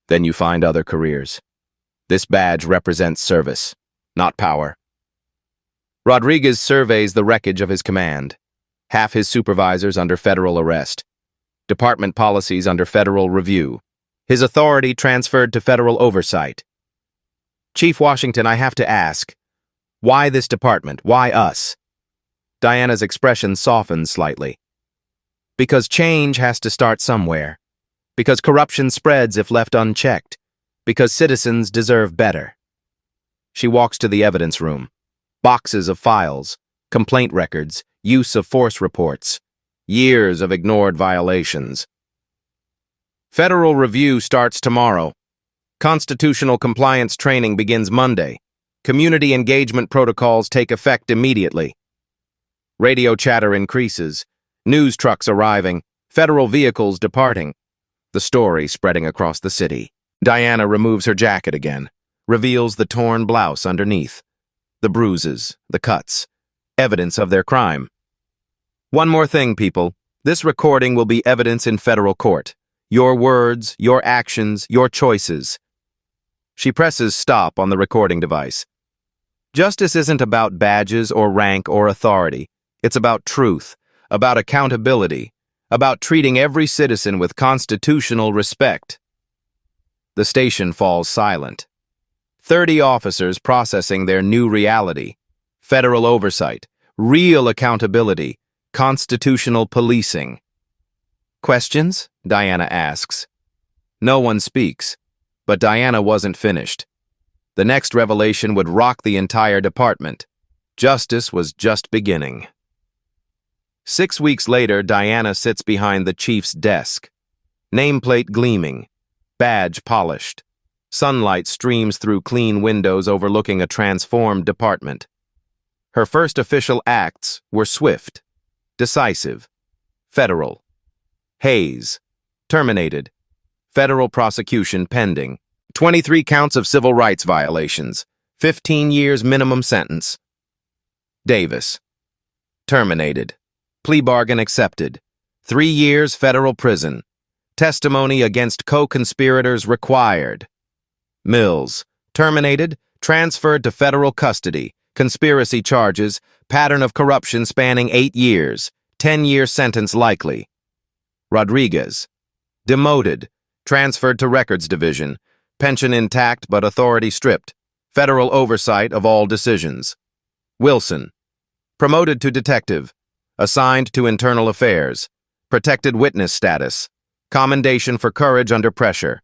Then you find other careers. This badge represents service, not power." Rodriguez surveys the wreckage of his command. Half his supervisors under federal arrest. Department policies under federal review. His authority transferred to federal oversight. "Chief Washington, I have to ask, why this department? Why us?" Diana's expression softens slightly. "Because change has to start somewhere. Because corruption spreads if left unchecked. Because citizens deserve better." She walks to the evidence room. Boxes of files, complaint records, use of force reports, years of ignored violations. Federal review starts tomorrow. Constitutional compliance training begins Monday. Community engagement protocols take effect immediately. Radio chatter increases. News trucks arriving. Federal vehicles departing. The story spreading across the city. Diana removes her jacket again, reveals the torn blouse underneath. The bruises, the cuts, evidence of their crime. "One more thing, people. This recording will be evidence in federal court. Your words, your actions, your choices." She presses stop on the recording device. Justice isn't about badges or rank or authority. It's about truth, about accountability, about treating every citizen with constitutional respect. The station falls silent. 30 officers processing their new reality. Federal oversight, real accountability, constitutional policing. "Questions?" Diana asks. No one speaks, but Diana wasn't finished. The next revelation would rock the entire department. Justice was just beginning. 6 weeks later, Diana sits behind the chief's desk. Nameplate gleaming, badge polished. Sunlight streams through clean windows overlooking a transformed department. Her first official acts were swift, decisive, federal. Hayes, terminated. Federal prosecution pending. 23 counts of civil rights violations. 15 years minimum sentence. Davis, terminated. Plea bargain accepted. 3 years federal prison. Testimony against co-conspirators required. Mills, terminated, transferred to federal custody, conspiracy charges, pattern of corruption spanning 8 years, 10-year sentence likely. Rodriguez, demoted, transferred to records division, pension intact but authority stripped, federal oversight of all decisions. Wilson, promoted to detective, assigned to internal affairs, protected witness status, commendation for courage under pressure.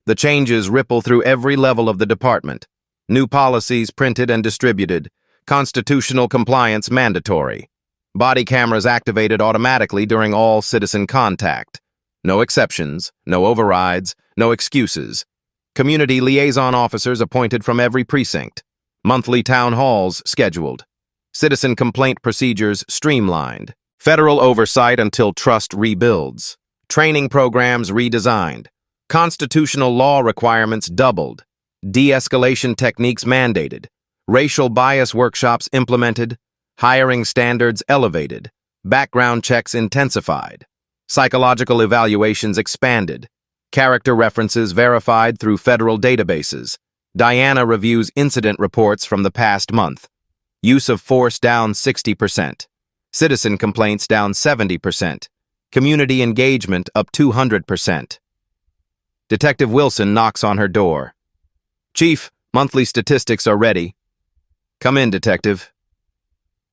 The changes ripple through every level of the department. New policies printed and distributed. Constitutional compliance mandatory. Body cameras activated automatically during all citizen contact. No exceptions, no overrides, no excuses. Community liaison officers appointed from every precinct. Monthly town halls scheduled. Citizen complaint procedures streamlined. Federal oversight until trust rebuilds. Training programs redesigned. Constitutional law requirements doubled. De-escalation techniques mandated. Racial bias workshops implemented. Hiring standards elevated. Background checks intensified. Psychological evaluations expanded. Character references verified through federal databases. Diana reviews incident reports from the past month. Use of force down 60%. Citizen complaints down 70%. Community engagement up 200%. Detective Wilson knocks on her door. "Chief, Monthly statistics are ready. Come in, detective.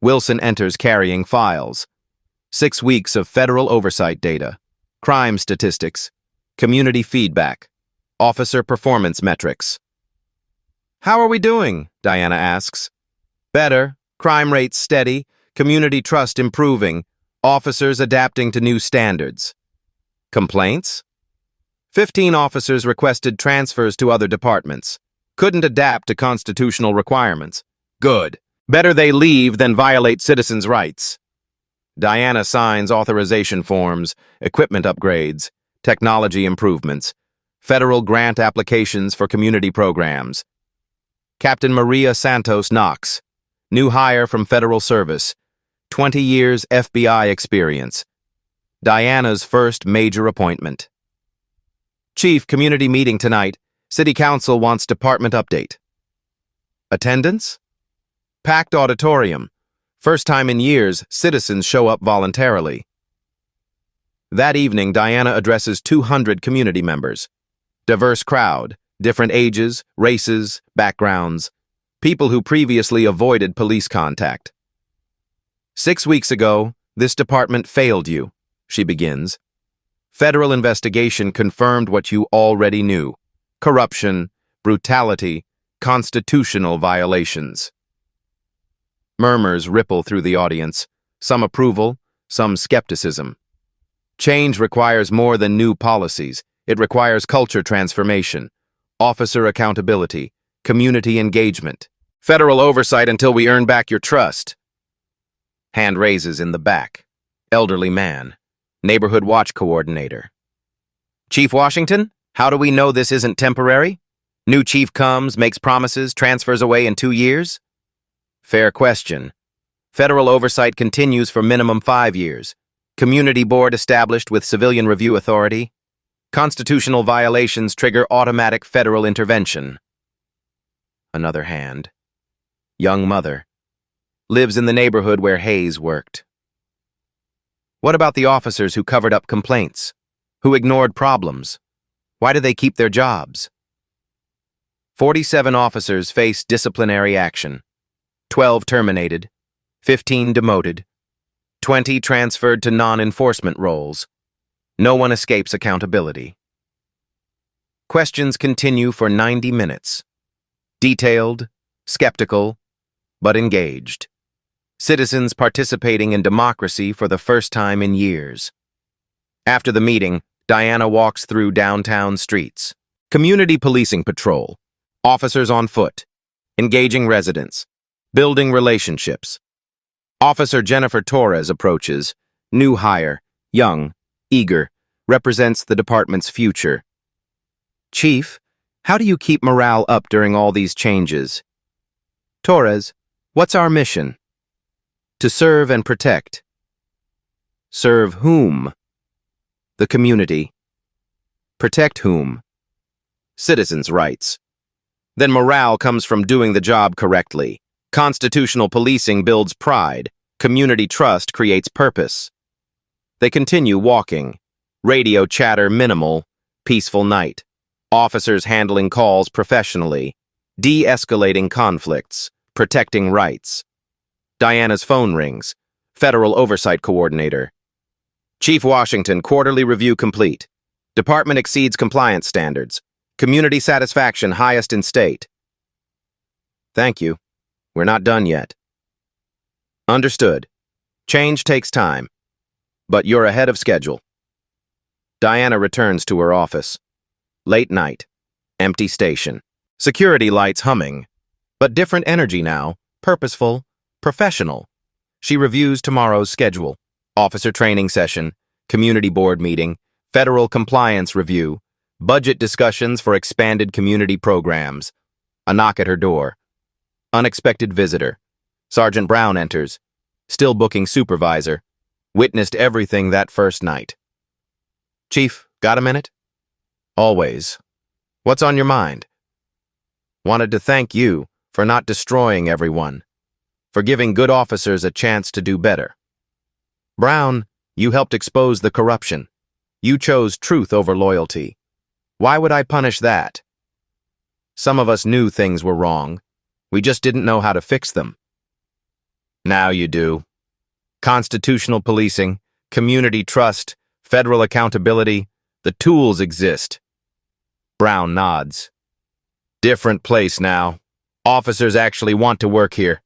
Wilson enters carrying files. 6 weeks of federal oversight data. Crime statistics. Community feedback. Officer performance metrics. How are we doing? Diana asks. Better. Crime rates steady. Community trust improving. Officers adapting to new standards. Complaints? 15 officers requested transfers to other departments. Couldn't adapt to constitutional requirements. Good. Better they leave than violate citizens' rights. Diana signs authorization forms, equipment upgrades, technology improvements, federal grant applications for community programs. Captain Maria Santos Knox, new hire from Federal Service, 20 years FBI experience. Diana's first major appointment. Chief, community meeting tonight. City Council wants department update. Attendance? Packed auditorium. First time in years, citizens show up voluntarily. That evening, Diana addresses 200 community members. Diverse crowd, different ages, races, backgrounds, people who previously avoided police contact. 6 weeks ago, this department failed you, she begins. Federal investigation confirmed what you already knew. Corruption, brutality, constitutional violations. Murmurs ripple through the audience, some approval, some skepticism. Change requires more than new policies. It requires culture transformation, officer accountability, community engagement, federal oversight until we earn back your trust. Hand raises in the back. Elderly man. Neighborhood Watch Coordinator. Chief Washington, how do we know this isn't temporary? New chief comes, makes promises, transfers away in 2 years? Fair question. Federal oversight continues for minimum 5 years. Community board established with civilian review authority. Constitutional violations trigger automatic federal intervention. Another hand. Young mother. Lives in the neighborhood where Hayes worked. What about the officers who covered up complaints? Who ignored problems? Why do they keep their jobs? 47 officers face disciplinary action. 12 terminated. 15 demoted. 20 transferred to non-enforcement roles. No one escapes accountability. Questions continue for 90 minutes. Detailed, skeptical, but engaged. Citizens participating in democracy for the first time in years. After the meeting, Diana walks through downtown streets. Community policing patrol. Officers on foot. Engaging residents. Building relationships. Officer Jennifer Torres approaches. New hire. Young. Eager. Represents the department's future. Chief, how do you keep morale up during all these changes? Torres, what's our mission? To serve and protect. Serve whom? The community. Protect whom? Citizens' rights. Then morale comes from doing the job correctly. Constitutional policing builds pride. Community trust creates purpose. They continue walking. Radio chatter minimal. Peaceful night. Officers handling calls professionally. De-escalating conflicts. Protecting rights. Diana's phone rings. Federal Oversight Coordinator. Chief Washington, quarterly review complete. Department exceeds compliance standards. Community satisfaction highest in state. Thank you. We're not done yet. Understood. Change takes time. But you're ahead of schedule. Diana returns to her office. Late night. Empty station. Security lights humming. But different energy now. Purposeful. Professional. She reviews tomorrow's schedule. Officer training session. Community board meeting. Federal compliance review. Budget discussions for expanded community programs. A knock at her door. Unexpected visitor. Sergeant Brown enters. Still booking supervisor. Witnessed everything that first night. Chief, got a minute? Always. What's on your mind? Wanted to thank you for not destroying everyone. For giving good officers a chance to do better. Brown, you helped expose the corruption. You chose truth over loyalty. Why would I punish that? Some of us knew things were wrong. We just didn't know how to fix them. Now you do. Constitutional policing, community trust, federal accountability, the tools exist. Brown nods. Different place now. Officers actually want to work here.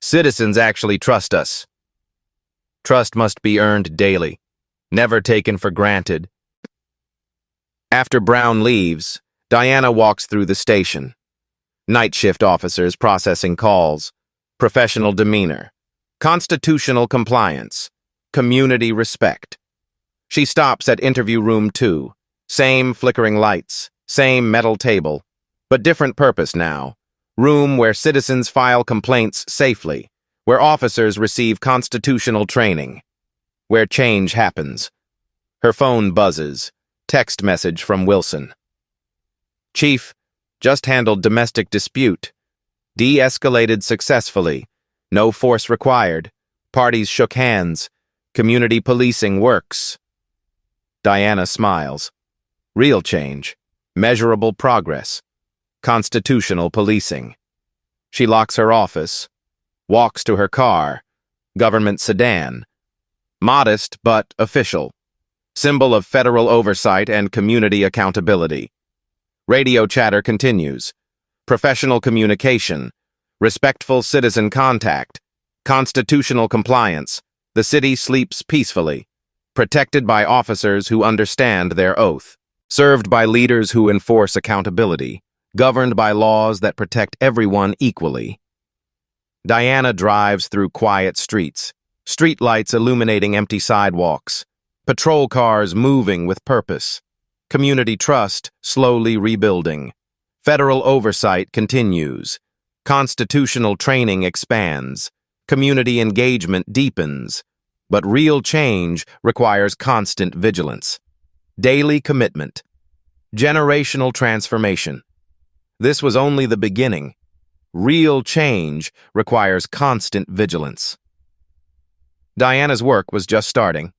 Citizens actually trust us. Trust must be earned daily, never taken for granted. After Brown leaves, Diana walks through the station. Night shift officers processing calls, professional demeanor, constitutional compliance, community respect. She stops at interview room 2, same flickering lights, same metal table, but different purpose now. Room where citizens file complaints safely, where officers receive constitutional training, where change happens. Her phone buzzes. Text message from Wilson. Chief, just handled domestic dispute. De-escalated successfully. No force required. Parties shook hands. Community policing works. Diana smiles. Real change. Measurable progress. Constitutional policing. She locks her office. Walks to her car. Government sedan. Modest but official. Symbol of federal oversight and community accountability. Radio chatter continues. Professional communication. Respectful citizen contact. Constitutional compliance. The city sleeps peacefully. Protected by officers who understand their oath. Served by leaders who enforce accountability. Governed by laws that protect everyone equally. Diana drives through quiet streets. Streetlights illuminating empty sidewalks. Patrol cars moving with purpose. Community trust slowly rebuilding. Federal oversight continues. Constitutional training expands. Community engagement deepens. But real change requires constant vigilance. Daily commitment. Generational transformation. This was only the beginning. Real change requires constant vigilance. Diana's work was just starting.